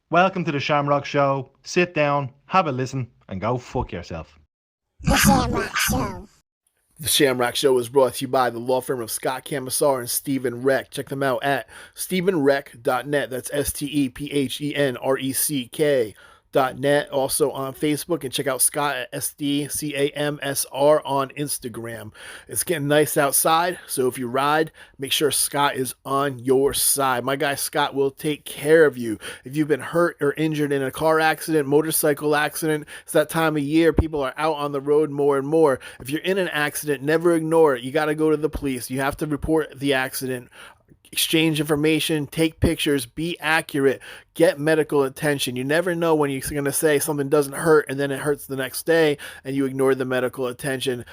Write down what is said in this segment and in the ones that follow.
Welcome to the Shamrock Show. Sit down, have a listen, and go fuck yourself. The Shamrock Show. The Shamrock Show is brought to you by the law firm of Scott Camisar and Stephen Reck. Check them out at stephenreck.net. That's STEPHENRECK.net. Also on Facebook, and check out Scott at SDCAMSR on Instagram. It's getting nice outside, so if you ride, make sure Scott is on your side. My guy Scott will take care of you. If you've been hurt or injured in a car accident, motorcycle accident, it's that time of year. People are out on the road more and more. If you're in an accident, never ignore it. You got to go to the police. You have to report the accident. Exchange information, take pictures, be accurate, get medical attention. You never know when you're going to say something doesn't hurt and then it hurts the next day and you ignore the medical attention.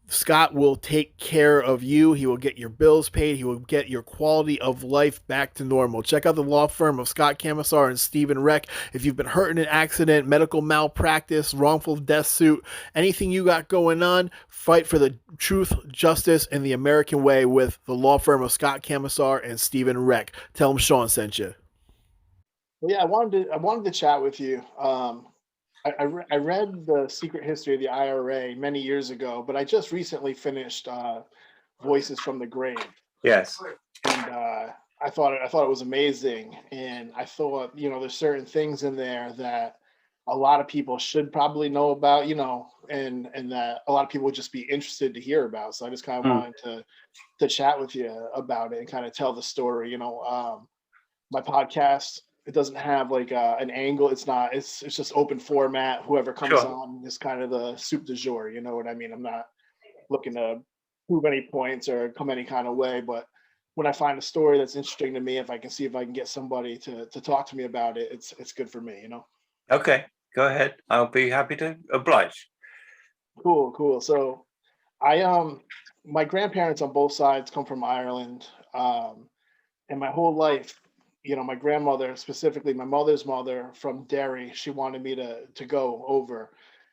Scott will take care of you. He will get your bills paid. He will get your quality of life back to normal. Check out the law firm of Scott Camisar and Stephen Reck. If you've been hurt in an accident, medical malpractice, wrongful death suit, anything you got going on, fight for the truth, justice, and the American way with the law firm of Scott Camisar and Stephen Reck. Tell them Sean sent you. Well, yeah, I wanted to chat with you. I read The Secret History of the IRA many years ago, but I just recently finished Voices from the Grave. Yes. And I thought it was amazing. And I thought, there's certain things in there that a lot of people should probably know about, and that a lot of people would just be interested to hear about. So I just kind of wanted to chat with you about it and kind of tell the story. My podcast, it doesn't have like an angle. It's just open format. Whoever comes on is kind of the soup du jour. You know what I mean? I'm not looking to prove any points or come any kind of way, but when I find a story that's interesting to me, if I can see if I can get somebody to talk to me about it, it's good for me, Okay, go ahead. I'll be happy to oblige. Cool. So my grandparents on both sides come from Ireland. And my whole life, my grandmother, specifically my mother's mother from Derry, she wanted me to go over.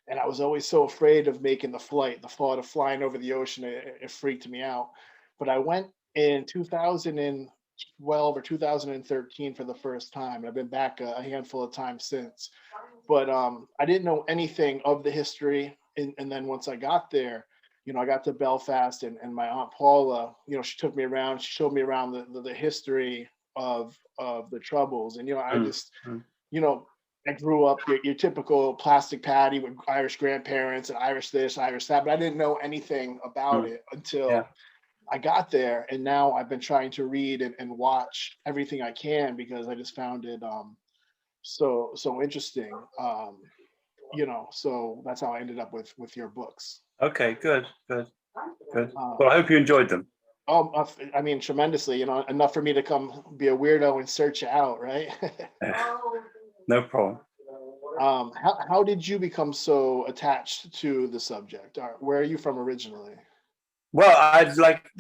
And I was always so afraid of making the flight. The thought of flying over the ocean, it freaked me out. But I went in 2012 or 2013 for the first time. And I've been back a handful of times since. But I didn't know anything of the history. And then once I got there, I got to Belfast, and my Aunt Paula, she took me around. She showed me around the history of the Troubles. And, I just, I grew up your typical plastic patty with Irish grandparents and Irish this, Irish that, but I didn't know anything about it until I got there. And now I've been trying to read and watch everything I can because I just found it so interesting. So that's how I ended up with your books. Okay, good. Well, I hope you enjoyed them. I mean, tremendously, enough for me to come be a weirdo and search it out, right? No problem. How did you become so attached to the subject? Where are you from originally? Well, I'd like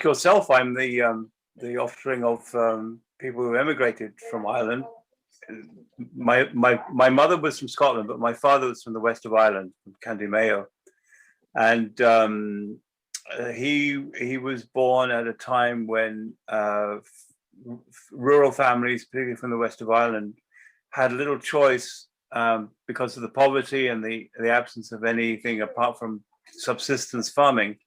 yourself. I'm the offspring of people who emigrated from Ireland. My mother was from Scotland, but my father was from the west of Ireland, from Candy Mayo, and he was born at a time when rural families, particularly from the west of Ireland, had little choice because of the poverty and the absence of anything apart from subsistence farming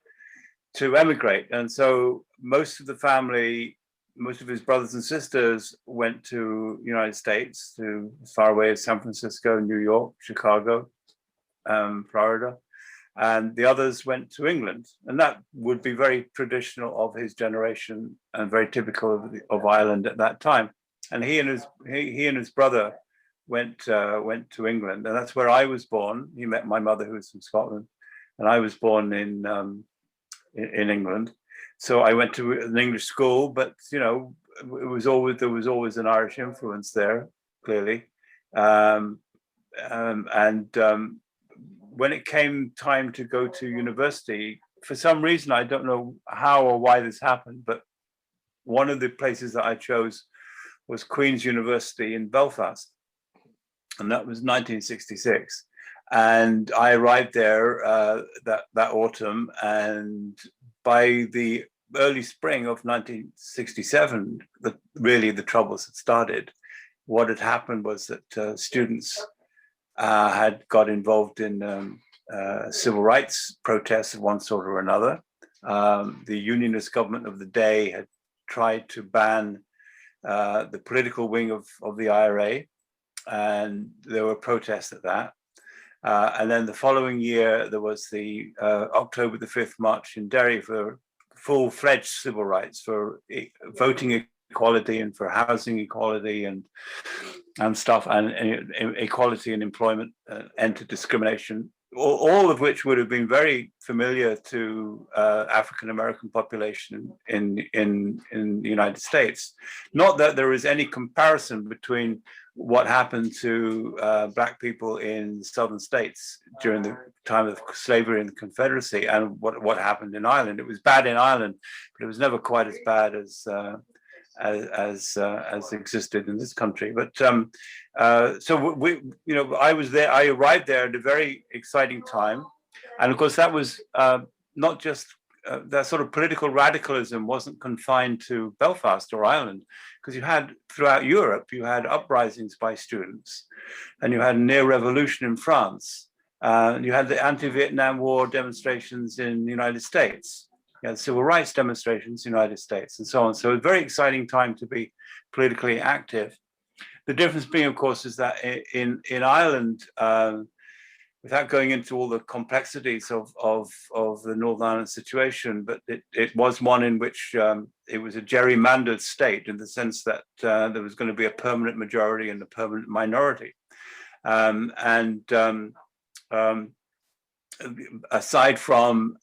to emigrate. And so most of the family, most of his brothers and sisters went to the United States, to as far away as San Francisco, New York, Chicago, Florida. And the others went to England, and that would be very traditional of his generation and very typical of Ireland at that time. And he and his brother went to England, and that's where I was born. He met my mother, who was from Scotland, and I was born in England. So I went to an English school, but there was always an Irish influence there, clearly, when it came time to go to university, for some reason, I don't know how or why this happened, but one of the places that I chose was Queen's University in Belfast. And that was 1966. And I arrived there that autumn. And by the early spring of 1967, the troubles had started. what had happened was that students had got involved in civil rights protests of one sort or another. The unionist government of the day had tried to ban the political wing of the IRA, and there were protests at that. And then the following year, there was the October the 5th march in Derry for full-fledged civil rights, for voting equality and for housing equality and stuff, and equality in employment, end to discrimination, all of which would have been very familiar to African American population in the United States. Not that there is any comparison between what happened to Black people in southern states during the time of slavery in the Confederacy and what happened in Ireland. It was bad in Ireland, but it was never quite as bad as existed in this country. But so we, I was there. I arrived there at a very exciting time, and of course that was not just that sort of political radicalism wasn't confined to Belfast or Ireland, because you had throughout Europe, you had uprisings by students, and you had a near revolution in France. You had the anti-Vietnam War demonstrations in the United States. You had civil rights demonstrations in the United States, and so on. So a very exciting time to be politically active. The difference being, of course, is that in Ireland, without going into all the complexities of the Northern Ireland situation, but it was one in which it was a gerrymandered state in the sense that there was going to be a permanent majority and a permanent minority. Aside from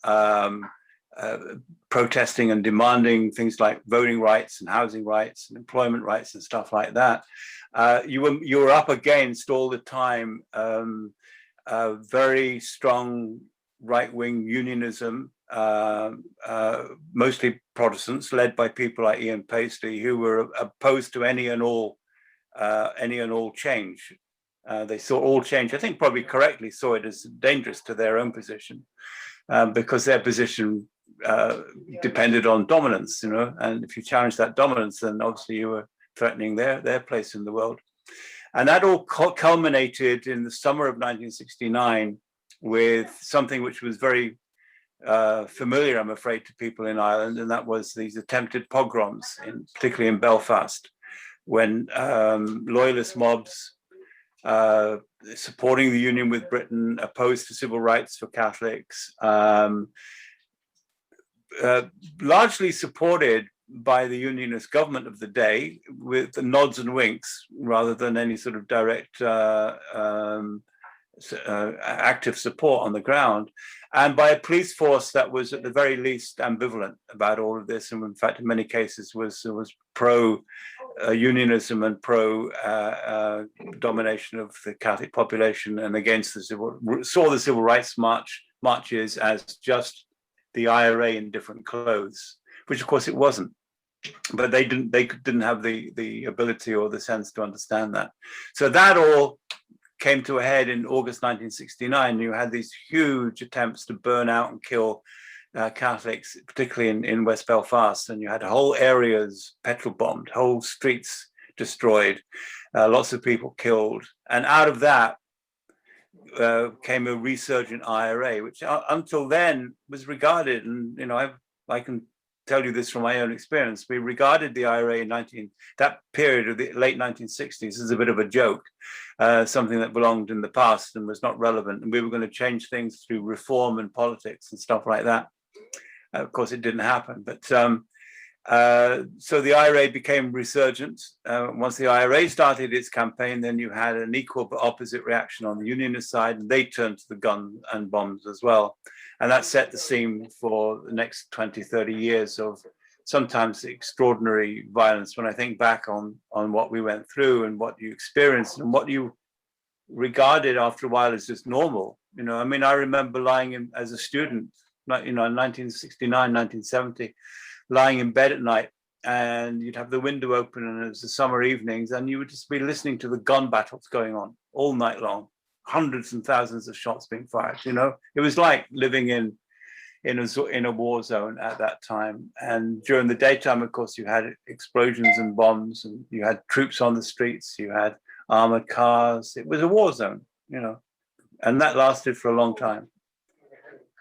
protesting and demanding things like voting rights and housing rights and employment rights and stuff like that, you were up against all the time very strong right-wing unionism, mostly Protestants, led by people like Ian Paisley, who were opposed to any and all change. They saw all change, I think probably correctly, saw it as dangerous to their own position, because their position depended on dominance, and if you challenge that dominance, then obviously you were threatening their place in the world. And that all culminated in the summer of 1969 with something which was very familiar, I'm afraid, to people in Ireland, and that was these attempted pogroms, particularly in Belfast, when loyalist mobs supporting the union with Britain, opposed to civil rights for Catholics, largely supported by the unionist government of the day, with the nods and winks rather than any sort of direct active support on the ground, and by a police force that was at the very least ambivalent about all of this, and in fact in many cases was pro unionism and pro domination of the Catholic population, and against saw the civil rights marches as just the IRA in different clothes, which of course it wasn't. But they didn't have the ability or the sense to understand that. So that all came to a head in August 1969. You had these huge attempts to burn out and kill Catholics, particularly in West Belfast, and you had whole areas petrol bombed, whole streets destroyed, lots of people killed. And out of that came a resurgent IRA, which until then was regarded, and I can tell you this from my own experience, we regarded the IRA in that period of the late 1960s as a bit of a joke, something that belonged in the past and was not relevant, and we were going to change things through reform and politics and stuff like that. Of course, it didn't happen, but so the IRA became resurgent. Once the IRA started its campaign, then you had an equal but opposite reaction on the unionist side, and they turned to the gun and bombs as well. And that set the scene for the next 20, 30 years of sometimes extraordinary violence. When I think back on what we went through and what you experienced and what you regarded after a while as just normal. I remember lying in as a student, in 1969, 1970, lying in bed at night, and you'd have the window open, and it was the summer evenings, and you would just be listening to the gun battles going on all night long. Hundreds and thousands of shots being fired. It was like living in in a war zone at that time. And during the daytime, of course, you had explosions and bombs, and you had troops on the streets, you had armored cars. It was a war zone, and that lasted for a long time.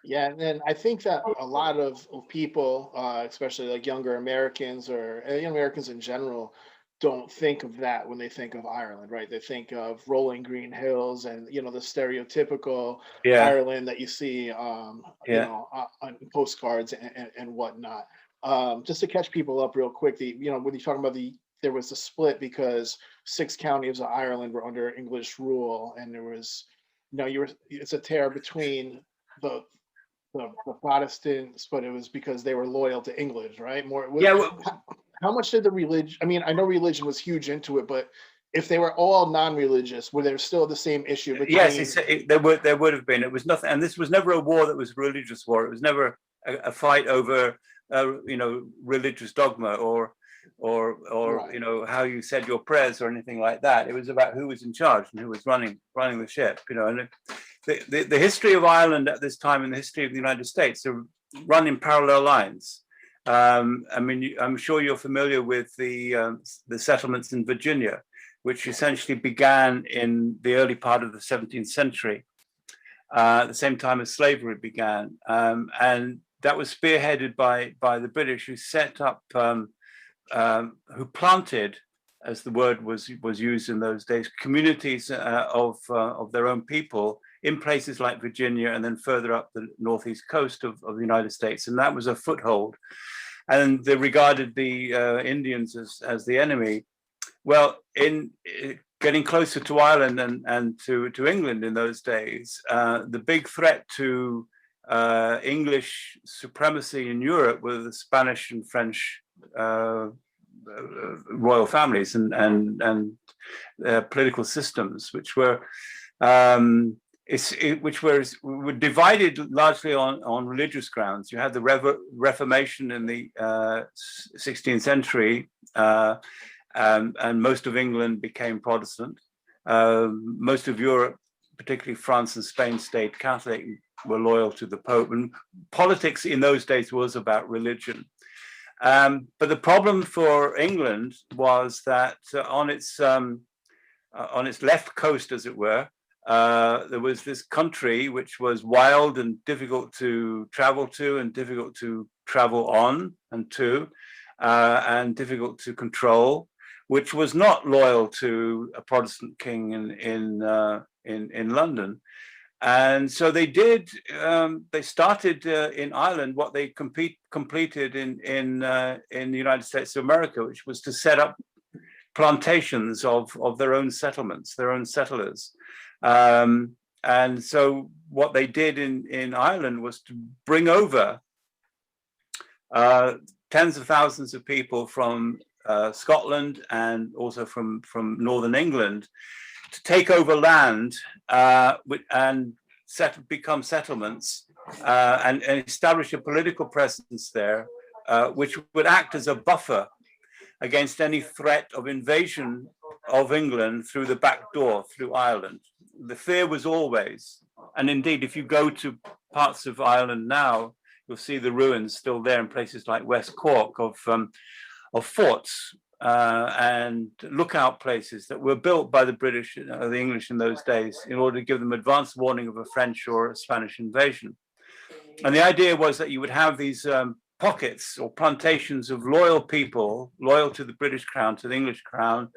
Yeah, and then I think that a lot of people, especially like younger Americans or young Americans in general, don't think of that when they think of Ireland, right? They think of rolling green hills and the stereotypical Ireland that you see, on postcards and whatnot. Just to catch people up real quick, when you're talking about there was a split because 6 counties of Ireland were under English rule, and there was, it's a tear between the Protestants, but it was because they were loyal to England, right? How much did the religion? I mean, I know religion was huge into it, but if they were all non-religious, were there still the same issue? Yes, there would have been. It was nothing, and this was never a war that was a religious war. It was never a fight over, religious dogma or right. How you said your prayers or anything like that. It was about who was in charge and who was running the ship. And the history of Ireland at this time and the history of the United States are run in parallel lines. I'm sure you're familiar with the settlements in Virginia, which essentially began in the early part of the 17th century, at the same time as slavery began, and that was spearheaded by the British, who set up, who planted, as the word was used in those days, communities of their own people in places like Virginia and then further up the northeast coast of the United States. And that was a foothold. And they regarded the Indians as the enemy. Well, in getting closer to Ireland and to England in those days, the big threat to English supremacy in Europe were the Spanish and French royal families and political systems, which were divided largely on religious grounds. You had the Reformation in the 16th century, and most of England became Protestant. Most of Europe, particularly France and Spain, stayed Catholic, were loyal to the Pope. And politics in those days was about religion. But the problem for England was that on its left coast, as it were, there was this country which was wild and difficult to travel to and difficult to travel on and to, and difficult to control, which was not loyal to a Protestant king in London. And so they started in Ireland what they completed in the United States of America, which was to set up plantations of their own settlements, their own settlers. And so what they did in Ireland was to bring over tens of thousands of people from Scotland and also from Northern England to take over land and become settlements and establish a political presence there, which would act as a buffer against any threat of invasion of England through the back door, through Ireland. The fear was always, and indeed, if you go to parts of Ireland now, you'll see the ruins still there in places like West Cork of forts and lookout places that were built by the British, the English in those days, in order to give them advance warning of a French or a Spanish invasion. And the idea was that you would have these pockets or plantations of loyal people, loyal to the British crown, to the English crown,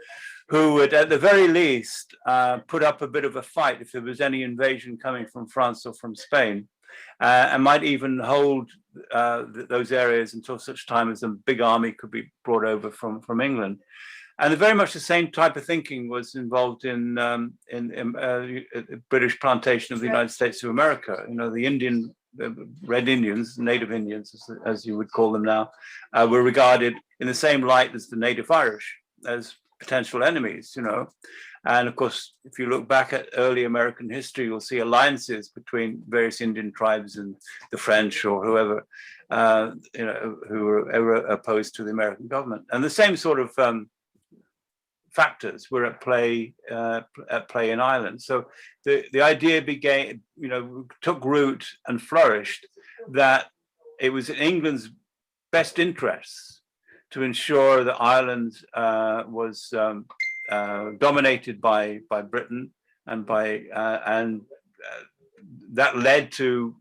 who would at the very least put up a bit of a fight if there was any invasion coming from France or from Spain, and might even hold those areas until such time as a big army could be brought over from England. And very much the same type of thinking was involved in British plantation of the United States of America. The Red Indians, Native Indians, as you would call them now, were regarded in the same light as the Native Irish, as potential enemies, And of course, if you look back at early American history, you'll see alliances between various Indian tribes and the French or whoever, who were opposed to the American government. And the same sort of factors were at play in Ireland. So the idea took root and flourished that it was in England's best interests to ensure that Ireland was dominated by Britain, and that led to,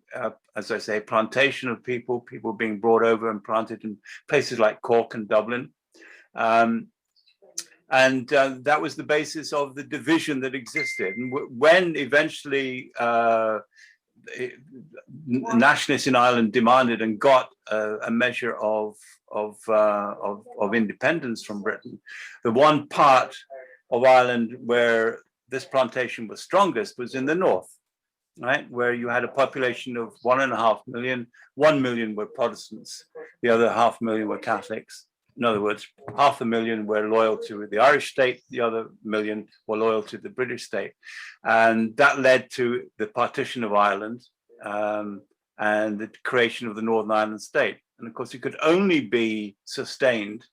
as I say, plantation of people being brought over and planted in places like Cork and Dublin. And that was the basis of the division that existed. And when eventually nationalists in Ireland demanded and got a measure of independence from Britain, the one part of Ireland where this plantation was strongest was in the north, right, where you had a population of 1.5 million. 1 million were Protestants, the other 500,000 were Catholics. In other words, 500,000 were loyal to the Irish state, the other 1,000,000 were loyal to the British state. And that led to the partition of Ireland and the creation of the Northern Ireland state. And of course, it could only be sustained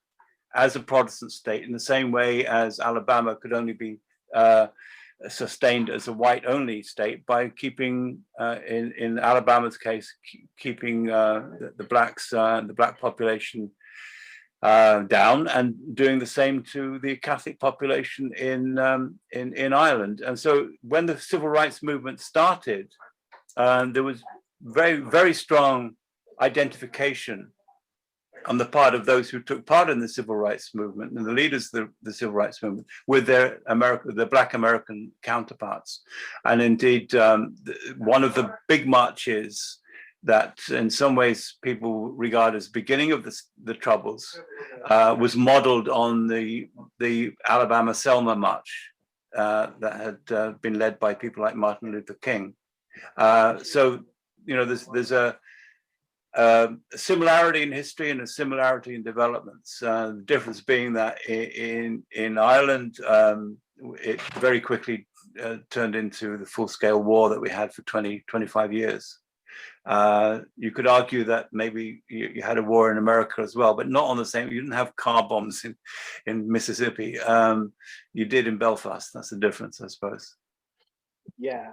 as a Protestant state in the same way as Alabama could only be sustained as a white-only state by keeping, in Alabama's case, keeping the blacks, the black population down, and doing the same to the Catholic population in Ireland. And so when the civil rights movement started, there was very, very strong identification on the part of those who took part in the civil rights movement and the leaders of the civil rights movement with their Black American counterparts. And indeed, one of the big marches that in some ways people regard as beginning of the Troubles was modeled on the Alabama Selma March that had been led by people like Martin Luther King. So, you know, there's a similarity in history and a similarity in developments. The difference being that in Ireland, it very quickly turned into the full-scale war that we had for 25 years. You could argue that maybe you had a war in America as well, but not on the same. You didn't have car bombs in Mississippi. You did in Belfast. That's the difference, I suppose. Yeah.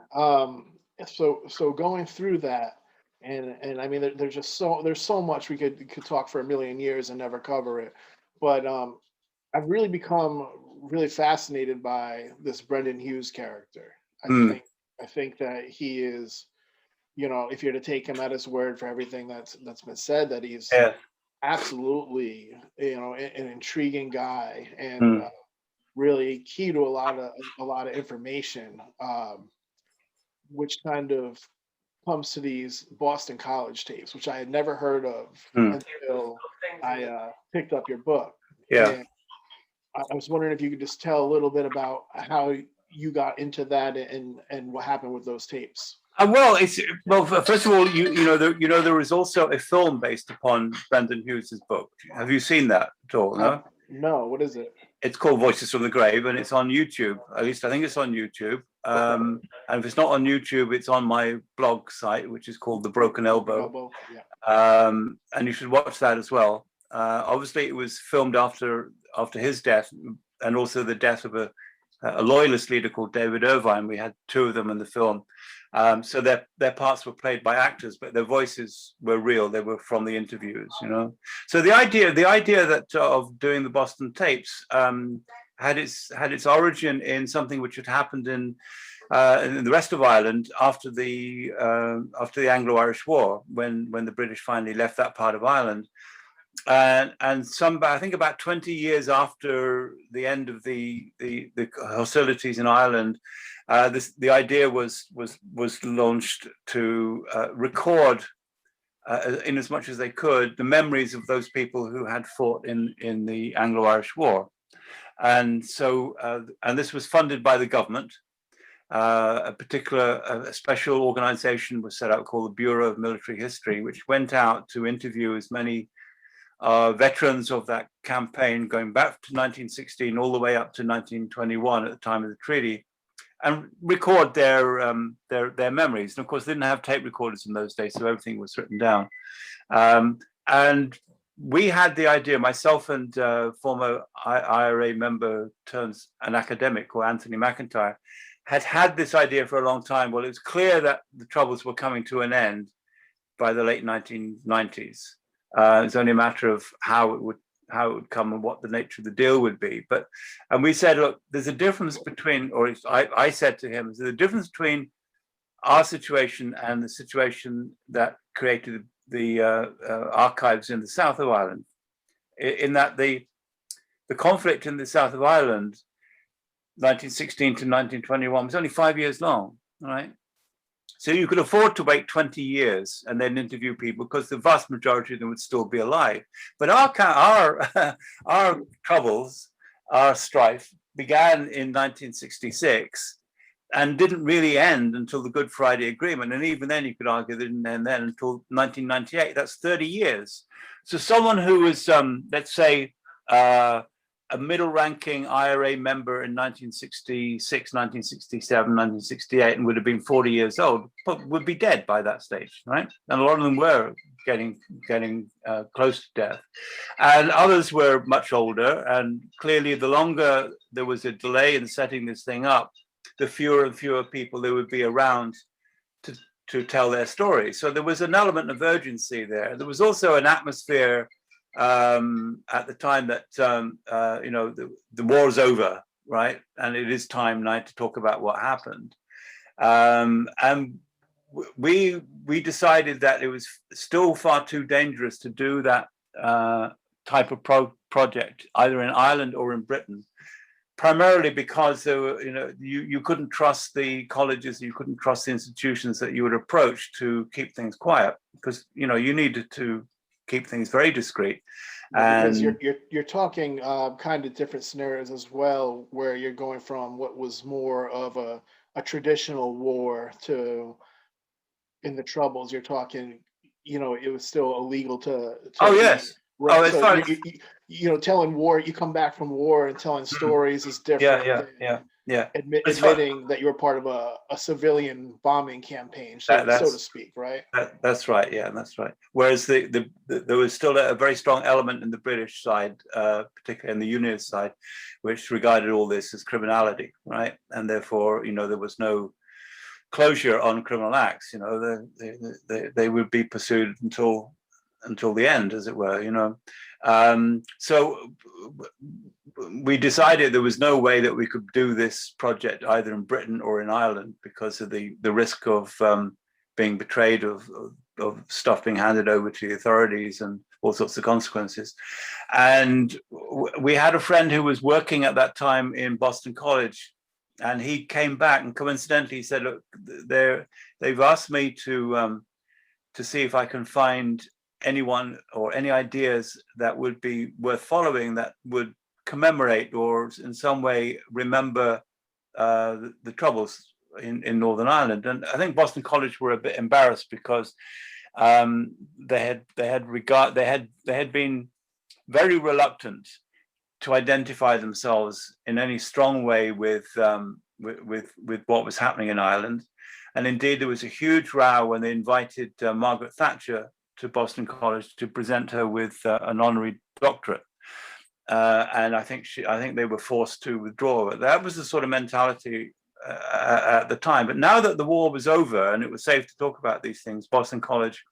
So going through that, and I mean, there's so much we could talk for a million years and never cover it. But I've really become really fascinated by this Brendan Hughes character. I think that he is, you know, if you're to take him at his word for everything that's been said, that he's absolutely, you know, an intriguing guy and really key to a lot of information, which kind of comes to these Boston College tapes, which I had never heard of until I picked up your book. Yeah. And I was wondering if you could just tell a little bit about how you got into that and what happened with those tapes. Well, first of all, you know there was also a film based upon Brendan Hughes's book. Have you seen that at all? No. No. What is it? It's called Voices from the Grave, and it's on YouTube. At least I think it's on YouTube. And if it's not on YouTube, it's on my blog site, which is called The Broken Elbow. Yeah. And you should watch that as well. Obviously, it was filmed after his death, and also the death of a loyalist leader called David Irvine. We had two of them in the film. So their parts were played by actors, but their voices were real. They were from the interviews, you know. So the idea that of doing the Boston tapes had its origin in something which had happened in the rest of Ireland after the Anglo-Irish War, when the British finally left that part of Ireland. And I think about 20 years after the end of the hostilities in Ireland, the idea was launched to record, in as much as they could, the memories of those people who had fought in the Anglo-Irish War. And so, and this was funded by the government. A special organization was set up called the Bureau of Military History, which went out to interview as many veterans of that campaign going back to 1916 all the way up to 1921 at the time of the treaty, and record their memories. And of course, they didn't have tape recorders in those days, so everything was written down. And we had the idea, myself and former IRA member turns an academic called Anthony McIntyre, had this idea for a long time. Well, it was clear that the Troubles were coming to an end. by the late 1990s. It's only a matter of how it would come and what the nature of the deal would be. And we said, look, there's a difference between, or I said to him, there's a difference between our situation and the situation that created the archives in the south of Ireland, in that the conflict in the south of Ireland, 1916 to 1921, was only 5 years long, right? So you could afford to wait 20 years and then interview people because the vast majority of them would still be alive. But our troubles, our strife, began in 1966 and didn't really end until the Good Friday Agreement. And even then, you could argue that it didn't end then until 1998. That's 30 years. So someone who was, let's say, a middle-ranking IRA member in 1966, 1967, 1968, and would have been 40 years old, but would be dead by that stage, right? And a lot of them were getting close to death. And others were much older, and clearly the longer there was a delay in setting this thing up, the fewer and fewer people there would be around to tell their story. So there was an element of urgency there. There was also an atmosphere at the time that the war is over, right, and it is time now to talk about what happened. And we decided that it was still far too dangerous to do that type of project either in Ireland or in Britain, primarily because there were, you couldn't trust the colleges, you couldn't trust the institutions that you would approach to keep things quiet, because you needed to keep things very discreet. Because you're talking kind of different scenarios as well, where you're going from what was more of a traditional war to, in the Troubles, you're talking, it was still illegal to oh yes. Right. Oh, as So far as, telling war, you come back from war and telling stories is different. Yeah. Admitting that you're part of a civilian bombing campaign, so to speak, right? That's right. Yeah, that's right. Whereas there was still a very strong element in the British side, particularly in the Unionist side, which regarded all this as criminality, right? And therefore, there was no closure on criminal acts. They would be pursued until the end, as it were. So we decided there was no way that we could do this project either in Britain or in Ireland because of the risk of being betrayed, of stuff being handed over to the authorities and all sorts of consequences. And we had a friend who was working at that time in Boston College, and he came back and coincidentally said, look, they've asked me to see if I can find anyone or any ideas that would be worth following that would commemorate or in some way remember the Troubles in Northern Ireland. And I think Boston College were a bit embarrassed because they had been very reluctant to identify themselves in any strong way with what was happening in Ireland. And indeed, there was a huge row when they invited Margaret Thatcher to Boston College to present her with an honorary doctorate. And I think they were forced to withdraw. That was the sort of mentality at the time. But now that the war was over and it was safe to talk about these things, Boston College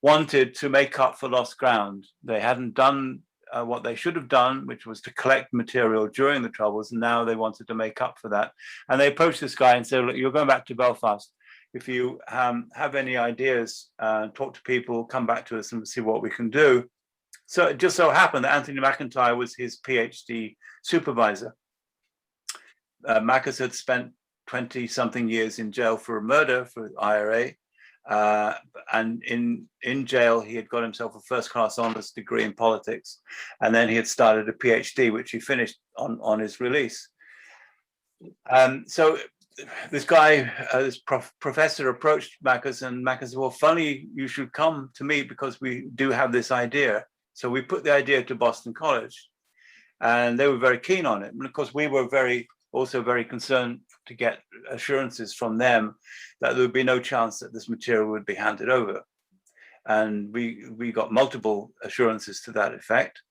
wanted to make up for lost ground. They hadn't done what they should have done, which was to collect material during the Troubles, and now they wanted to make up for that. And they approached this guy and said, look, you're going back to Belfast. If you have any ideas, talk to people, come back to us and see what we can do. So it just so happened that Anthony McIntyre was his PhD supervisor. Macus had spent 20-something years in jail for a murder for IRA. And in jail, he had got himself a first-class honors degree in politics. And then he had started a PhD, which he finished on his release. So this guy, this professor approached Macus, and Macus said, well, funny, you should come to me because we do have this idea. So we put the idea to Boston College, and they were very keen on it. And of course, we were also very concerned to get assurances from them that there would be no chance that this material would be handed over. And we got multiple assurances to that effect.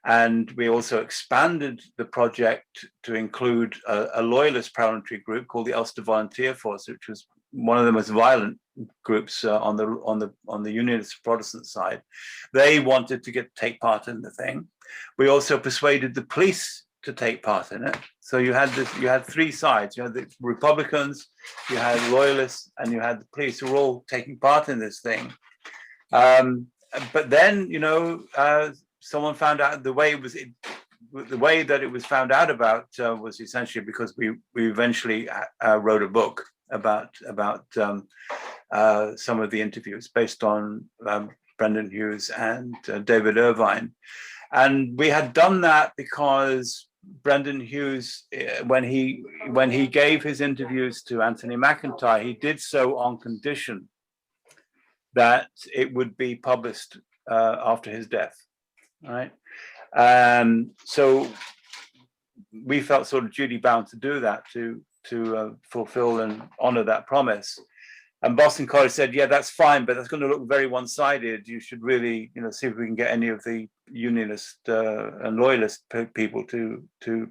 And we also expanded the project to include a loyalist paramilitary group called the Ulster Volunteer Force, which was one of the most violent groups on the Unionist Protestant side. They wanted to take part in the thing. We also persuaded the police to take part in it. So you had three sides. You had the Republicans, you had loyalists, and you had the police who were all taking part in this thing. But then, someone found out the way that it was found out about was essentially because we eventually wrote a book about some of the interviews based on Brendan Hughes and David Irvine. And we had done that because Brendan Hughes, when he gave his interviews to Anthony McIntyre, he did so on condition that it would be published after his death, right? So we felt sort of duty bound to do that, to fulfill and honor that promise. And Boston College said, yeah, that's fine, but that's going to look very one-sided. You should really, see if we can get any of the Unionist and Loyalist people to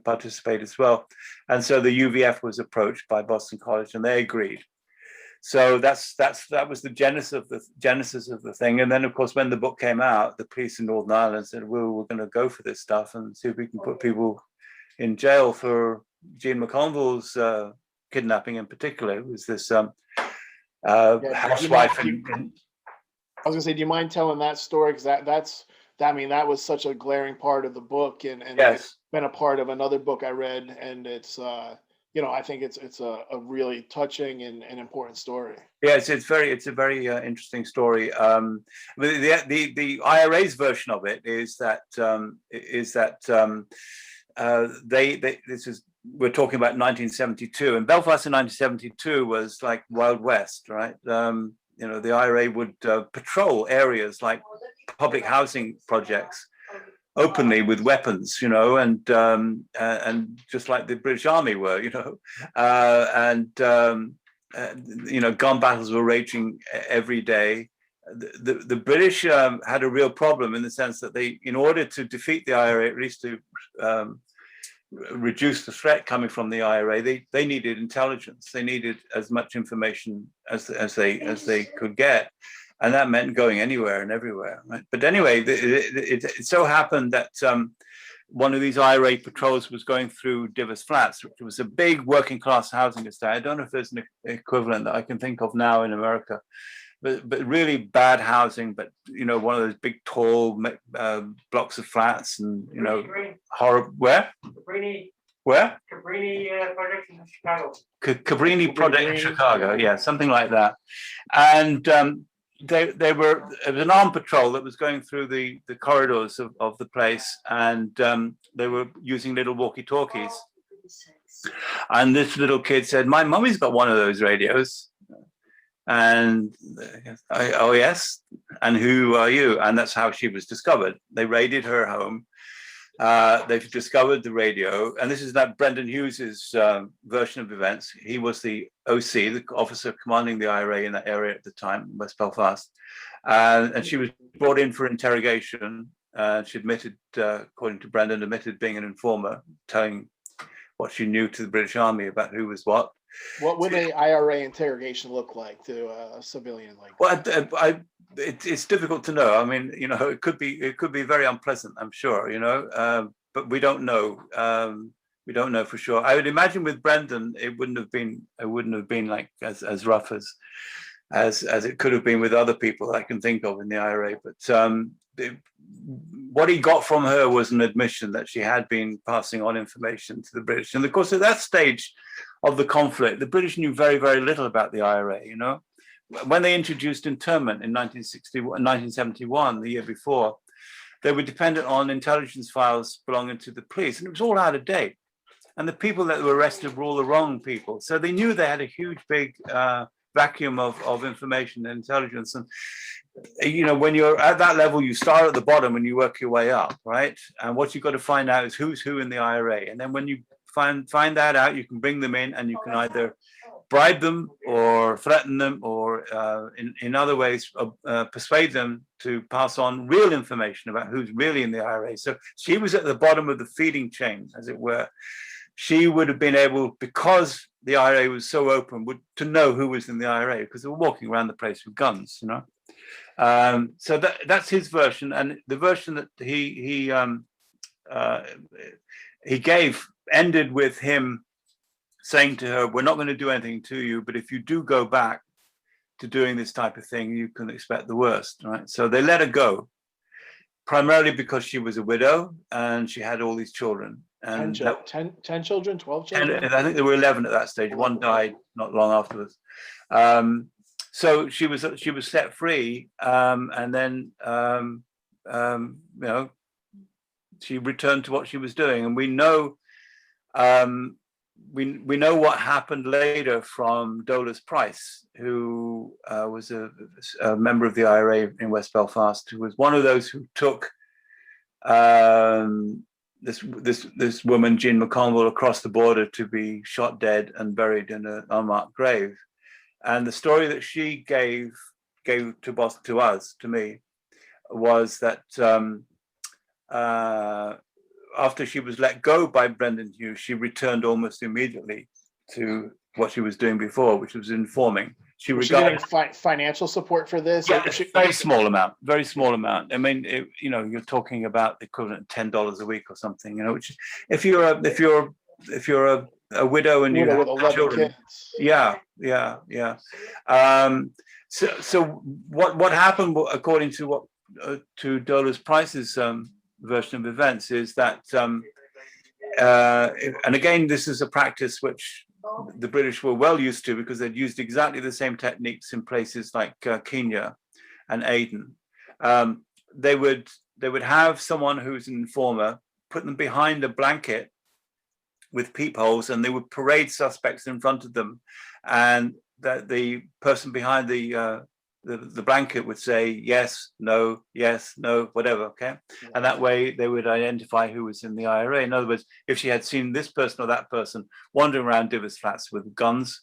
participate as well. And so the UVF was approached by Boston College, and they agreed. So that was the genesis of the thing. And then, of course, when the book came out, the police in Northern Ireland said, well, we're going to go for this stuff and see if we can put people in jail for Jean McConville's kidnapping in particular. It was this housewife. I was gonna say, do you mind telling that story? Because that was such a glaring part of the book, and yes. It's been a part of another book I read, and it's I think it's a really touching and important story. Yes, it's a very interesting story. The IRA's version of it is that we're talking about 1972, and Belfast in 1972 was like Wild West, right? The IRA would patrol areas like public housing projects openly with weapons, and just like the British Army were, gun battles were raging every day. The British had a real problem in the sense that they, in order to defeat the IRA, at least to reduce the threat coming from the IRA, they needed intelligence. They needed as much information as they could get, and that meant going anywhere and everywhere. Right? But anyway, it so happened that one of these IRA patrols was going through Divers Flats, which was a big working class housing estate. I don't know if there's an equivalent that I can think of now in America. But really bad housing, but one of those big tall blocks of flats, and horror. Where? Cabrini. Where? Cabrini Project in Chicago. Cabrini Project in Chicago, yeah, something like that. And it was an armed patrol that was going through the corridors of the place, and they were using little walkie-talkies. And this little kid said, "My mummy's got one of those radios." And oh yes, and who are you? And that's how she was discovered. They raided her home. They've discovered the radio, and this is that Brendan Hughes's version of events. He was the OC, the officer commanding the IRA in that area at the time, West Belfast, and she was brought in for interrogation. She admitted, according to Brendan, being an informer, telling what she knew to the British Army about who was what. What would an IRA interrogation look like to a civilian like that? Well, it's difficult to know. I mean, it could be very unpleasant, I'm sure, but we don't know. We don't know for sure. I would imagine with Brendan, it wouldn't have been like as rough as it could have been with other people I can think of in the IRA. But what he got from her was an admission that she had been passing on information to the British. And of course, at that stage of the conflict, the British knew very, very little about the IRA. When they introduced internment in 1971, the year before, they were dependent on intelligence files belonging to the police, and it was all out of date. And the people that were arrested were all the wrong people. So they knew they had a huge, big vacuum of information and intelligence. And when you're at that level, you start at the bottom and you work your way up, right? And what you've got to find out is who's who in the IRA. And then when you find that out, you can bring them in, and you can either bribe them or threaten them, or in other ways persuade them to pass on real information about who's really in the IRA. So she was at the bottom of the feeding chain, as it were. She would have been able, because the IRA was so open to know who was in the IRA, because they were walking around the place with guns, you know. So that's his version, and the version that he gave ended with him saying to her, "We're not going to do anything to you, but if you do go back to doing this type of thing, you can expect the worst." Right? So they let her go, primarily because she was a widow and she had all these children. And 10 children, 12 children? I think there were 11 at that stage. One died not long afterwards. So she was set free, and then you know, she returned to what she was doing. And we know we know what happened later from Dolores Price, who was a member of the IRA in West Belfast, who was one of those who took this woman, Jean McConville, across the border to be shot dead and buried in an unmarked grave. And the story that she gave to me, was that after she was let go by Brendan Hughes, she returned almost immediately to what she was doing before, which was informing. She regarded financial support for this. Yeah, very small amount. I mean, you know, you're talking about the equivalent of $10 a week or something. You know, which if you're a widow and you have children, kids. Yeah. So what happened, according to to Dolores Price's version of events, is that and again, this is a practice which the British were well used to, because they'd used exactly the same techniques in places like Kenya and Aden. They would have someone who's an informer, put them behind a blanket with peepholes, and they would parade suspects in front of them, and that the person behind the blanket would say yes, no, whatever, okay? And that way they would identify who was in the IRA. In other words, if she had seen this person or that person wandering around Divers Flats with guns,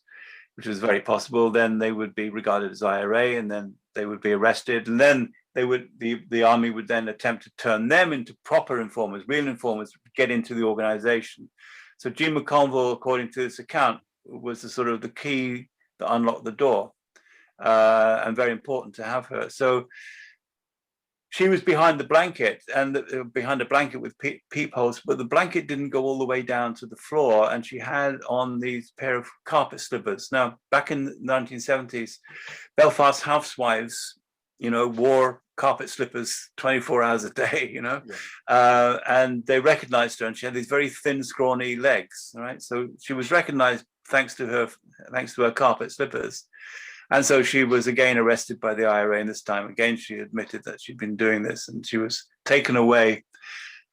which was very possible, then they would be regarded as IRA, and then they would be arrested, and then the army would then attempt to turn them into proper informers, real informers, get into the organization. So Jean McConville, according to this account, was the sort of the key that unlocked the door. And very important to have her. So she was behind the blanket, and behind a blanket with peepholes, but the blanket didn't go all the way down to the floor, and she had on these pair of carpet slippers. Now, back in the 1970s, Belfast housewives, you know, wore carpet slippers 24 hours a day, you know, and they recognized her, and she had these very thin, scrawny legs. Right, so she was recognized thanks to her carpet slippers. And so she was again arrested by the IRA, and this time again she admitted that she'd been doing this, and she was taken away,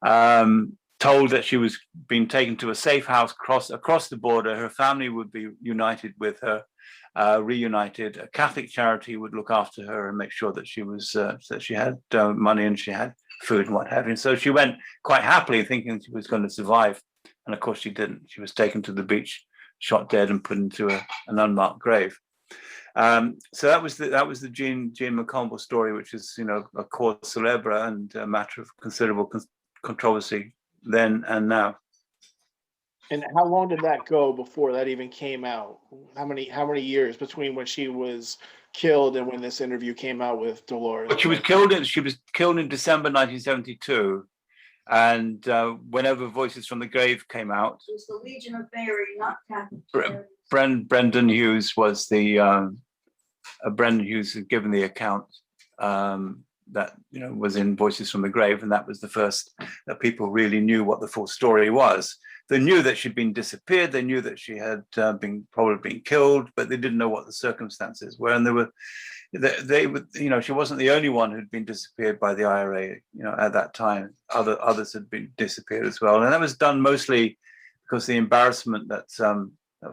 told that she was being taken to a safe house across the border. Her family would be united with her, reunited. A Catholic charity would look after her and make sure that she was that she had money and she had food and what have you. And so she went quite happily, thinking she was going to survive, and of course she didn't. She was taken to the beach, shot dead, and put into an unmarked grave. So that was the Jean McConville story, which is, you know, a cause célèbre and a matter of considerable controversy then and now. And how long did that go before that even came out? How many years between when she was killed and when this interview came out with Dolores? But she was killed in December 1972. And whenever Voices from the Grave came out, it was the Legion of Mary, not Catholic. Brendan Hughes was Brendan Hughes had given the account that, you know, was in Voices from the Grave, and that was the first that people really knew what the full story was. They knew that she'd been disappeared. They knew that she had probably been killed, but they didn't know what the circumstances were. And they would, you know, she wasn't the only one who'd been disappeared by the IRA, you know, at that time. Others had been disappeared as well, and that was done mostly because the embarrassment that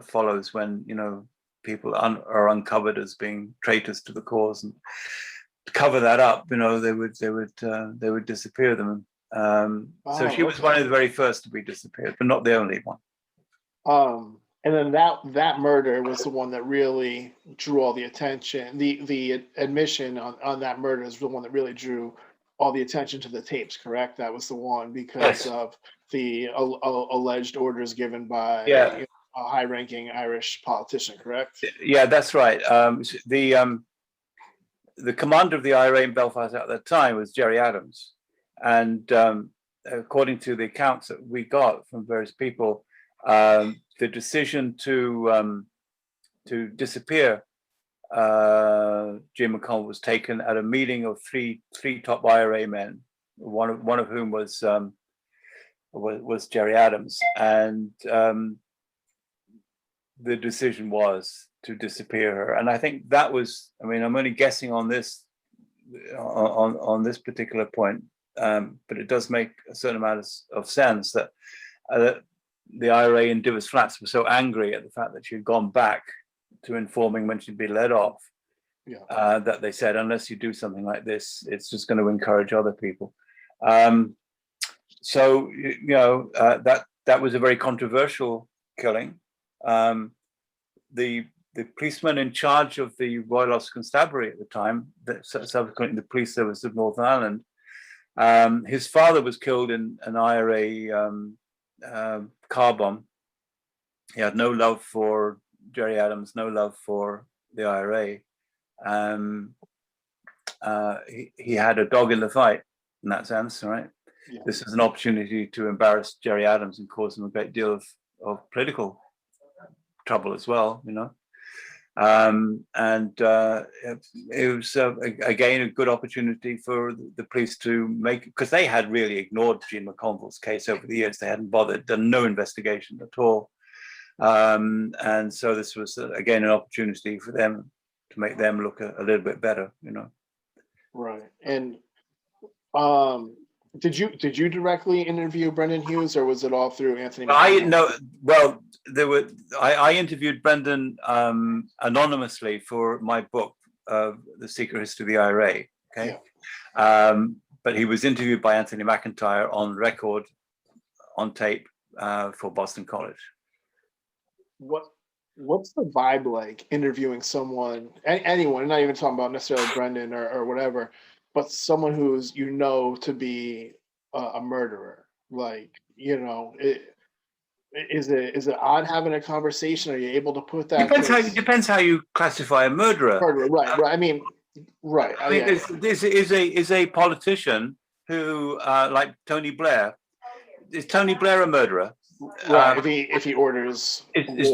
follows when, you know, people are uncovered as being traitors to the cause, and to cover that up, you know, they would disappear them. So she was one of the very first to be disappeared, but not the only one. And then that murder was the one that really drew all the attention. The admission on that murder is the one that really drew all the attention to the tapes, correct? That was the one because of the alleged orders given by high-ranking Irish politician, correct? Yeah, that's right. The commander of the IRA in Belfast at that time was Gerry Adams, and according to the accounts that we got from various people, the decision to disappear Jim McConville was taken at a meeting of three top IRA men, one of whom was Gerry Adams, and the decision was to disappear her. And I think that was, I mean, I'm only guessing on this particular point, but it does make a certain amount of sense that the IRA in Divis Flats was so angry at the fact that she had gone back to informing when she'd be let off, that they said, unless you do something like this, it's just going to encourage other people. So, that was a very controversial killing. The policeman in charge of the Royal Ulster Constabulary at the time, subsequently the police service of Northern Ireland, his father was killed in an IRA car bomb. He had no love for Gerry Adams, no love for the IRA. He had a dog in the fight in that sense, right? Yeah. This is an opportunity to embarrass Gerry Adams and cause him a great deal of political trouble as well, it was again a good opportunity for the police to make, because they had really ignored Jean McConville's case over the years. They hadn't bothered, done no investigation at all, and so this was again an opportunity for them to make them look a little bit better, Right. And did you directly interview Brendan Hughes, or was it all through Anthony? I interviewed Brendan anonymously for my book, The Secret History of the IRA. Okay, yeah. But he was interviewed by Anthony McIntyre on record, on tape, for Boston College. What's the vibe like interviewing someone, anyone, not even talking about necessarily Brendan or whatever, but someone who's to be a murderer? Like, is it odd having a conversation? Are you able to put that? Depends how you classify a murderer. Right. I mean, right. I mean, this is a politician who, like Tony Blair. Is Tony Blair a murderer? Right. If he orders. Is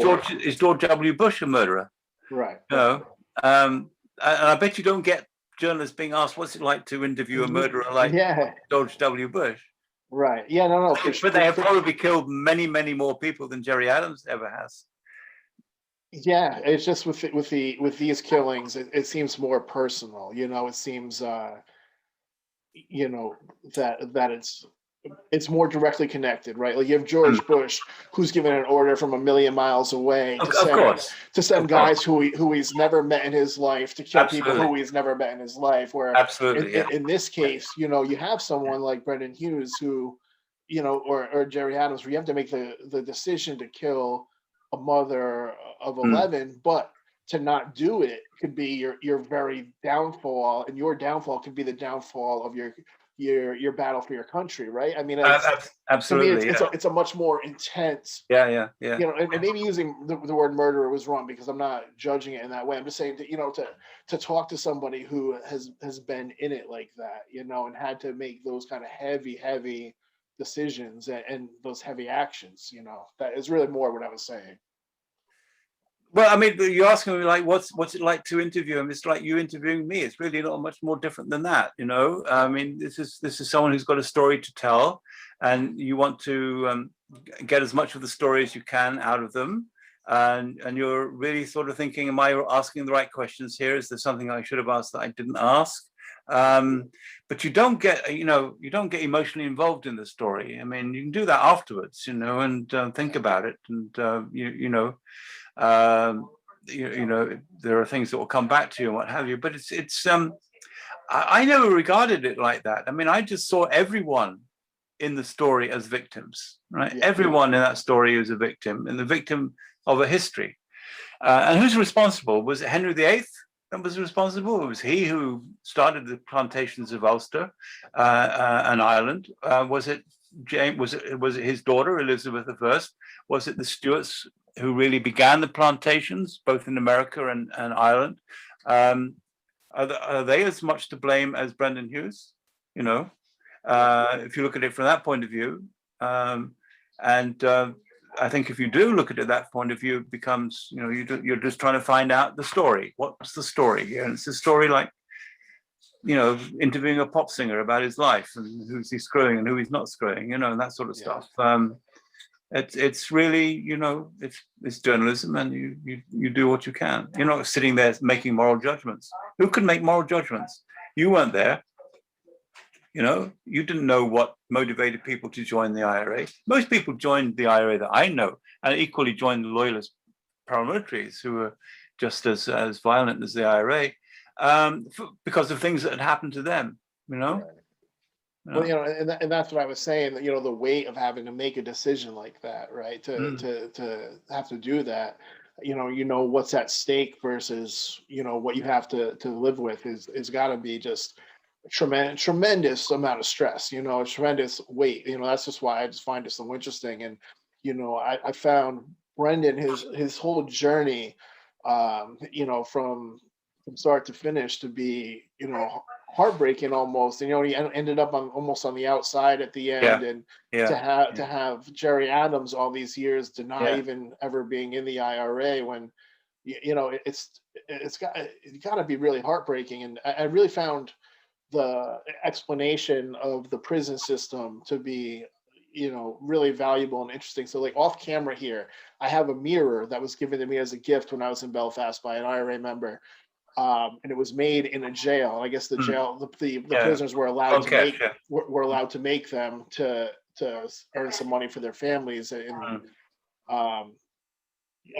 George W. Bush a murderer? Right. No. And I bet you don't get journalists being asked, what's it like to interview a murderer like George W. Bush? Right. Yeah, no. But they have probably killed many, many more people than Gerry Adams ever has. Yeah, it's just with these killings, it seems more personal. It seems that it's more directly connected, right? Like you have George Bush, who's given an order from a million miles away to send guys who he's never met in his life to kill people who he's never met in his life. Where in this case, you have someone like Brendan Hughes who, or Gerry Adams, where you have to make the decision to kill a mother of 11, but to not do it could be your very downfall, and your downfall could be the downfall of your battle for your country, right? I mean, absolutely. It's a much more intense. Yeah. And maybe using the word murderer was wrong, because I'm not judging it in that way. I'm just saying that, to talk to somebody who has been in it like that, and had to make those kind of heavy decisions and those heavy actions, that is really more what I was saying. Well, I mean, you're asking me like, what's it like to interview him? It's like you interviewing me. It's really not much more different than that, I mean, this is someone who's got a story to tell, and you want to get as much of the story as you can out of them, and you're really sort of thinking, am I asking the right questions here? Is there something I should have asked that I didn't ask? But you don't get emotionally involved in the story. I mean, you can do that afterwards, and think about it, and there are things that will come back to you and what have you, but it's I never regarded it like that. I mean, I just saw everyone in the story as victims, right? Yeah. Everyone in that story is a victim, and the victim of a history. And who's responsible? Was it Henry VIII that was responsible? It was he who started the plantations of Ulster and Ireland. Was it James? Was it his daughter Elizabeth I? Was it the Stuarts who really began the plantations, both in America and Ireland, are they as much to blame as Brendan Hughes? You know, if you look at it from that point of view, I think if you do look at it that point of view, it becomes, you know, you're just trying to find out the story. What's the story here? And it's a story like, you know, interviewing a pop singer about his life and who's he screwing and who he's not screwing, you know, and that sort of stuff. It's really, you know, it's journalism, and you do what you can. You're not sitting there making moral judgments. Who can make moral judgments? You weren't there. You know, you didn't know what motivated people to join the IRA. Most people joined the IRA that I know, and equally joined the loyalist paramilitaries, who were just as violent as the IRA, because of things that had happened to them. You know. Right. Well, you know, and that's what I was saying, that, you know, the weight of having to make a decision like that, right? To have to do that, you know what's at stake versus, you know, what you have to live with is got to be just tremendous amount of stress, you know, tremendous weight. You know, that's just why I just find it so interesting. And, you know, I found Brendan, his whole journey, you know, from start to finish to be, you know, heartbreaking almost. And, you know, he ended up almost on the outside at the end. And to have Jerry Adams all these years deny even ever being in the IRA, when, you know, it's got to be really heartbreaking. And I really found the explanation of the prison system to be, you know, really valuable and interesting. So, like, off camera here, I have a mirror that was given to me as a gift when I was in Belfast by an IRA member. And it was made in a jail. I guess the jail, the prisoners were allowed were allowed to make them to earn some money for their families. And I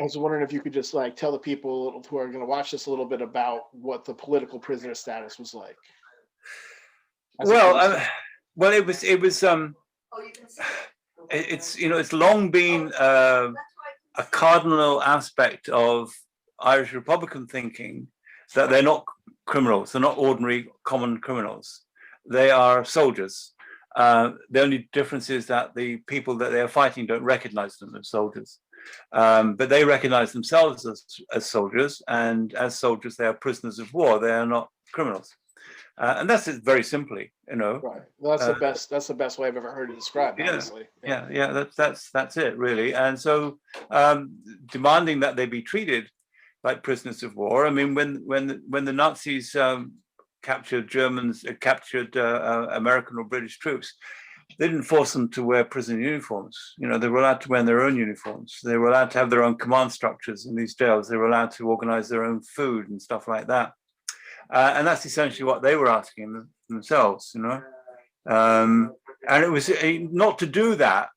was wondering if you could just, like, tell the people who are going to watch this a little bit about what the political prisoner status was like. Well, it was it's, you know, it's long been a cardinal aspect of Irish Republican thinking that they're not criminals. They're not ordinary common criminals. They are soldiers. The only difference is that the people that they are fighting don't recognize them as soldiers. But they recognize themselves as soldiers, and as soldiers, they are prisoners of war. They are not criminals. And that's it very simply, you know. Right. Well, that's the best way I've ever heard it described, honestly. Yeah. That's it, really. And so demanding that they be treated like prisoners of war. I mean, when the Nazis captured American or British troops, they didn't force them to wear prison uniforms. You know, they were allowed to wear their own uniforms. They were allowed to have their own command structures in these jails. They were allowed to organize their own food and stuff like that. And that's essentially what they were asking themselves, you know. And it was not to do that,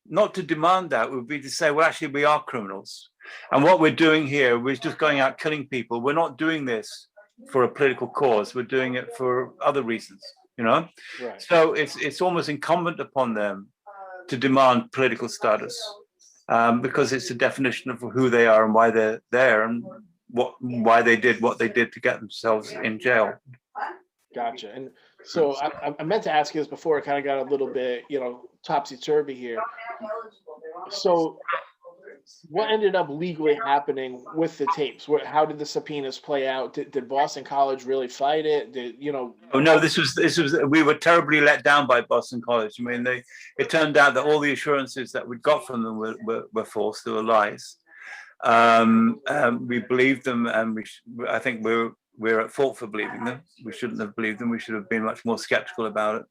not to demand that, would be to say, well, actually, we are criminals. And what we're doing here, we're just going out killing people. We're not doing this for a political cause. We're doing it for other reasons, you know. Right. So it's almost incumbent upon them to demand political status, because it's a definition of who they are and why they're there, and why they did what they did to get themselves in jail. Gotcha. And so I meant to ask you this before. It kind of got a little bit, you know, topsy-turvy here. So what ended up legally happening with the tapes? How did the subpoenas play out? Did Boston College really fight it? Oh no, this was we were terribly let down by Boston College. I mean, it turned out that all the assurances that we got from them were false. They were lies. We believed them, and I think we're at fault for believing them. We shouldn't have believed them. We should have been much more skeptical about it.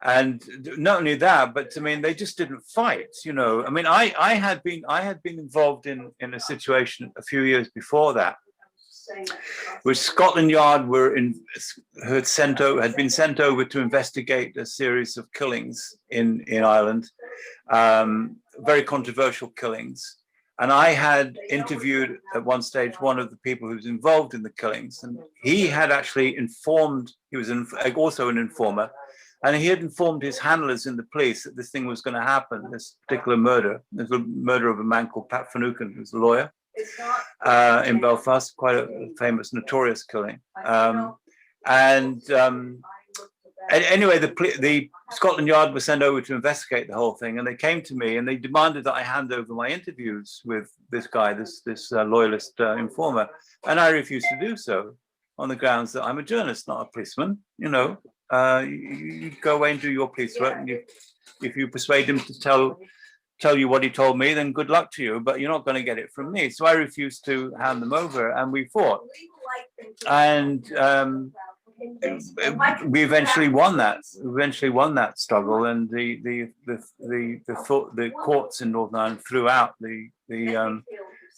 And not only that, but I mean, they just didn't fight. You know, I mean, I had been involved in a situation a few years before that, which Scotland Yard had been sent over to investigate a series of killings in Ireland, very controversial killings. And I had interviewed at one stage one of the people who was involved in the killings, and he had actually informed. He was also an informer. And he had informed his handlers in the police that this thing was going to happen, this particular murder. There's a murder of a man called Pat Finucane, who's a lawyer in Belfast, quite a famous, notorious killing. Anyway, the Scotland Yard was sent over to investigate the whole thing, and they came to me and they demanded that I hand over my interviews with this guy, this loyalist informer, and I refused to do so on the grounds that I'm a journalist, not a policeman. You know, you go away and do your police work, and if you persuade him to tell you what he told me, then good luck to you, but you're not going to get it from me. So I refused to hand them over, and we fought, and we eventually won that. Struggle, and the courts in Northern Ireland threw out the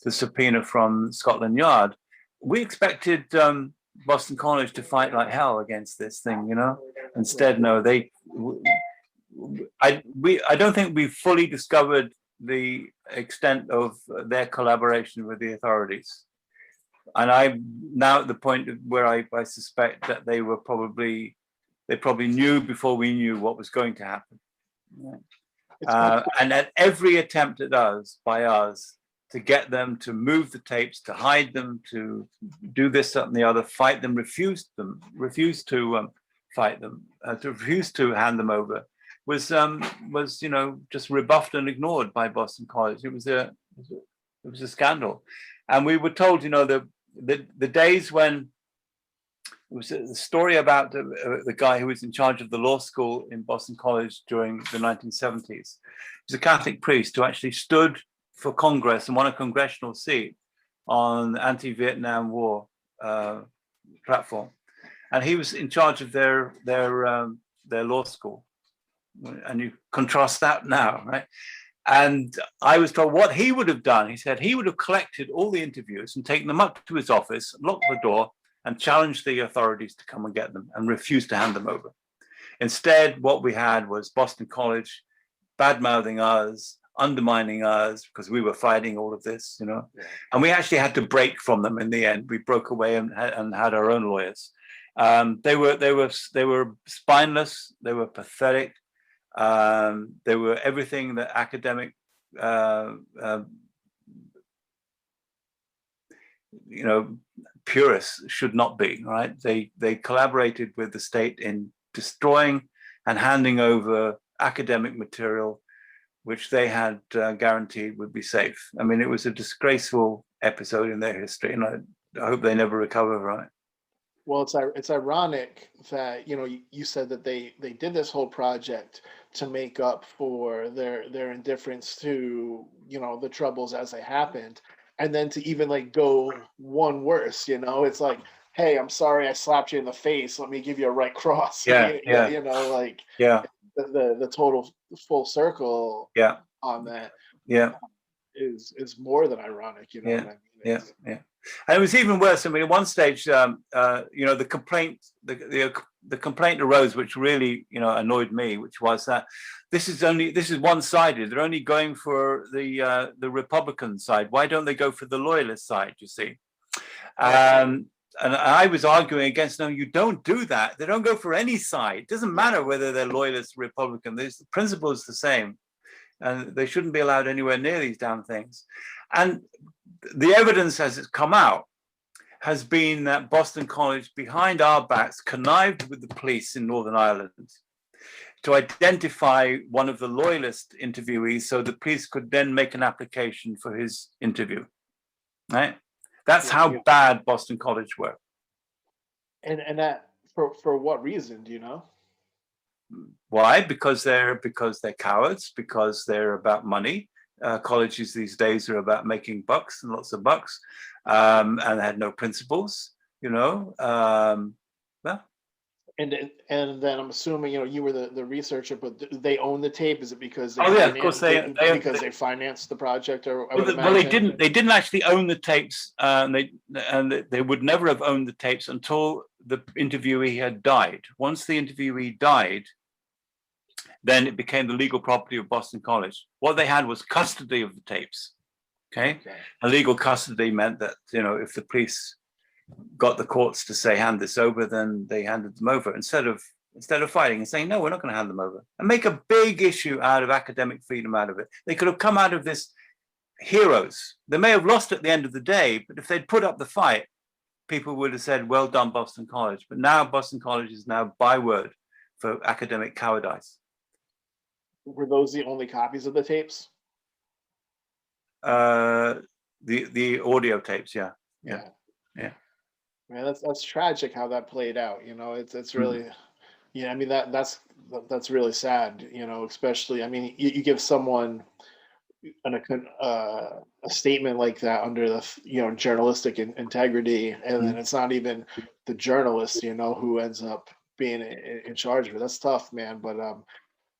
subpoena from Scotland Yard. We expected Boston College to fight like hell against this thing, you know. Instead, no, I don't think we fully discovered the extent of their collaboration with the authorities. And I'm now at the point where I suspect that they probably knew before we knew what was going to happen. And at every attempt by us to get them to move the tapes, to hide them, to do this, that, and the other, fight them, refused to fight them, to refuse to hand them over, was just rebuffed and ignored by Boston College. It was a scandal, and we were told, the days when it was the story about the guy who was in charge of the law school in Boston College during the 1970s. He was a Catholic priest who actually stood for Congress and won a congressional seat on the anti-Vietnam War platform, and he was in charge of their law school. And you contrast that now, right? And I was told what he would have done. He said he would have collected all the interviews and taken them up to his office, locked the door, and challenged the authorities to come and get them, and refused to hand them over. Instead, what we had was Boston College bad-mouthing us, undermining us, because we were fighting all of this, Yeah. And we actually had to break from them in the end. We broke away and had our own lawyers. They were spineless. They were pathetic. They were everything that academic, purists should not be, right? They collaborated with the state in destroying and handing over academic material, which they had guaranteed would be safe. I mean, it was a disgraceful episode in their history, and I hope they never recover, right? Well, it's ironic that you said that they did this whole project to make up for their indifference to the troubles as they happened, and then to even go one worse. It's like, hey, I'm sorry I slapped you in the face. Let me give you a right cross. Yeah. The total full circle. Yeah. On that. Yeah. Is more than ironic. What I mean? Yeah. And it was even worse. I mean, at one stage, the complaint arose, which really, annoyed me, which was that this is one-sided. They're only going for the Republican side. Why don't they go for the loyalist side? You see, and I was arguing against. No, you don't do that. They don't go for any side. It doesn't matter whether they're loyalist or Republican. The principle is the same, and they shouldn't be allowed anywhere near these damn things. And the evidence as it's come out has been that Boston College, behind our backs, connived with the police in Northern Ireland to identify one of the loyalist interviewees so the police could then make an application for his interview. Right? That's how bad Boston College were. And that for what reason, do you know? Why? Because they're cowards, because they're about money. Colleges these days are about making bucks and lots of bucks, and they had no principles, And then I'm assuming you were the researcher, but they own the tape. Is it because of course they financed the project, or they didn't actually own the tapes, and they would never have owned the tapes until the interviewee had died. Once the interviewee died, then it became the legal property of Boston College. What they had was custody of the tapes. Okay. A legal custody meant that, if the police got the courts to say, hand this over, then they handed them over instead of fighting and saying, no, we're not going to hand them over, and make a big issue out of academic freedom out of it. They could have come out of this heroes. They may have lost at the end of the day, but if they'd put up the fight, people would have said, well done, Boston College. But now Boston College is now byword for academic cowardice. Were those the only copies of the tapes? The audio tapes, yeah. Man, that's tragic how that played out. You know, it's really, yeah. I mean that's really sad. You know, especially. I mean, you give someone a statement like that under the journalistic integrity, and then it's not even the journalist who ends up being in charge of it. That's tough, man. But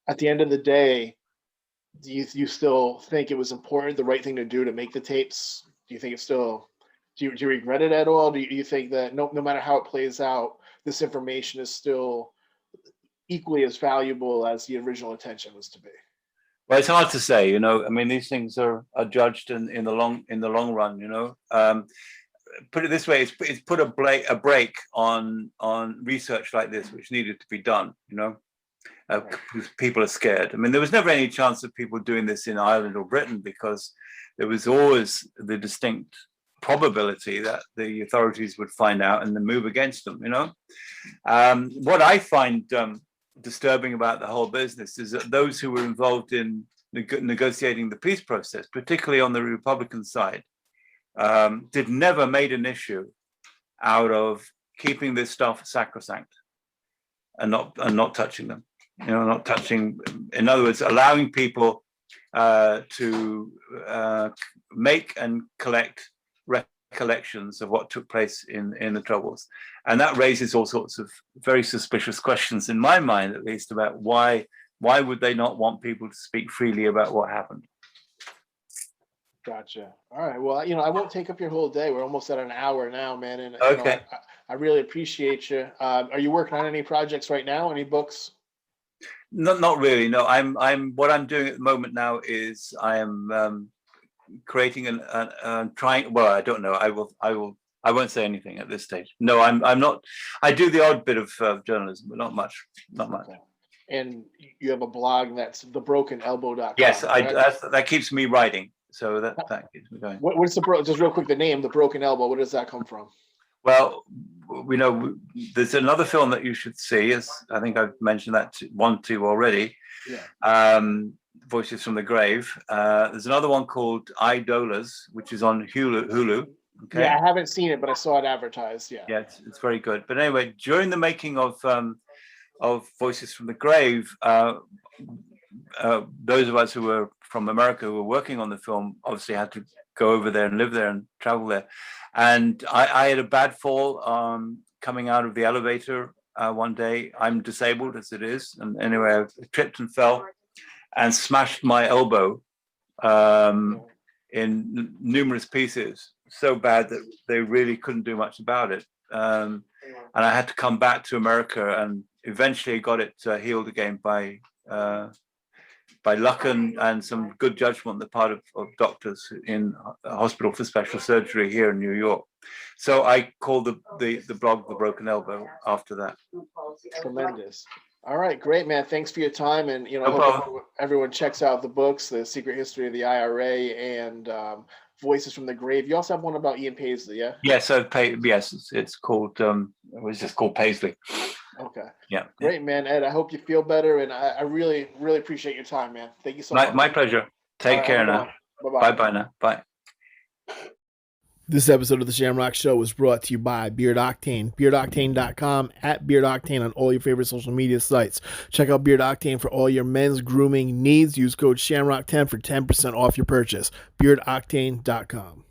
at the end of the day, do you still think it was important, the right thing to do to make the tapes? Do you think it's still? Do you regret it at all? Do you think that no matter how it plays out, this information is still equally as valuable as the original intention was to be? Well, it's hard to say, I mean, these things are judged in the long run, Put it this way, it's put a break on research like this, which needed to be done, because people are scared. I mean, there was never any chance of people doing this in Ireland or Britain, because there was always the distinct probability that the authorities would find out and then move against them, What I find disturbing about the whole business is that those who were involved in negotiating the peace process, particularly on the Republican side, never made an issue out of keeping this stuff sacrosanct and not touching them, not touching. In other words, allowing people to make and collect recollections of what took place in the Troubles. And that raises all sorts of very suspicious questions in my mind, at least, about why would they not want people to speak freely about what happened. Gotcha. All right. Well, I won't take up your whole day. We're almost at an hour now, man. And okay. I really appreciate you. Are you working on any projects right now? Any books? Not really. No, what I'm doing at the moment now is I am creating trying. Well, I don't know. I won't say anything at this stage. No, I'm not. I do the odd bit of journalism, but not much. Okay. And you have a blog that's thebrokenelbow.com. Yes, right? that keeps me writing. So that keeps me going. What's just real quick, the name, The Broken Elbow, where does that come from? Well, there's another film that you should see. As I think I've mentioned that two already. Yeah. Voices from the Grave. There's another one called Idolers, which is on Hulu. Okay. Yeah, I haven't seen it, but I saw it advertised. Yeah. Yeah, it's very good. But anyway, during the making of Voices from the Grave, those of us who were from America who were working on the film obviously had to go over there and live there and travel there. And I had a bad fall coming out of the elevator one day. I'm disabled as it is. And anyway, I tripped and fell and smashed my elbow in numerous pieces, so bad that they really couldn't do much about it. And I had to come back to America, and eventually got it healed again by luck and some good judgment on the part of doctors in a hospital for special surgery here in New York. So I called the blog The Broken Elbow after that. Tremendous. All right, great, man. Thanks for your time. And, I hope everyone checks out the books, The Secret History of the IRA and Voices from the Grave. You also have one about Ian Paisley, yeah? Yeah, so yes, it's called, it was just called Paisley. Okay. Yeah. Great, man. Ed, I hope you feel better. And I really, really appreciate your time, man. Thank you so much. My pleasure. Take care now. Bye-bye. Bye-bye now. Bye. This episode of The Shamrock Show was brought to you by Beard Octane. BeardOctane.com, at Beard Octane on all your favorite social media sites. Check out Beard Octane for all your men's grooming needs. Use code SHAMROCK10 for 10% off your purchase. BeardOctane.com.